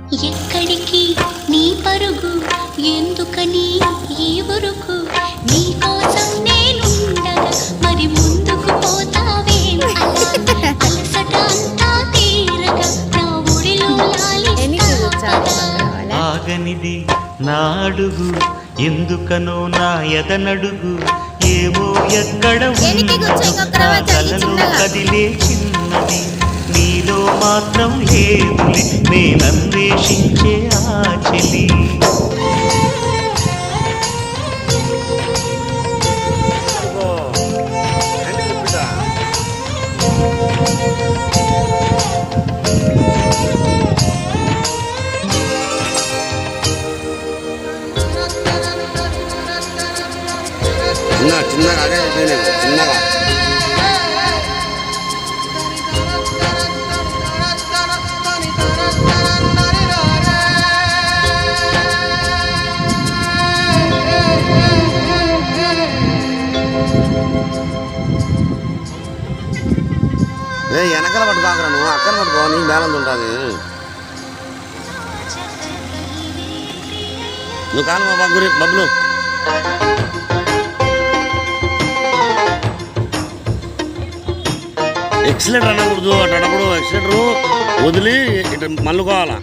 ఎక్కడికి నీ పరుగు ఎందుకని ఈ ఉరుకు నీ కోసం నేనుండగా మరి ముందుకు పోతావే అలసట అంతా తీరగా నా ఒడిలో ఆగనిది నా అడుగు ఎందుకనో నా ఎదనడుగు ఏమో ఎక్కడ కలలో కదిలే చిన్నది నీలో మాత్రం లేదులే నేనన్వేషించే ఆ చెలి చిన్నగా అదే చిన్నగా వెనకాల పట్టుకోకరా నువ్వు అక్కడ పట్టుకో నీకు బ్యాలెన్స్ ఉంటుంది నువ్వు కాలు మా గురి బబ్బులు ఎక్సిలేటర్ అనకూడదు అటప్పుడు ఎక్సిలేటరు వదిలి ఇటు మళ్ళుకోవాలా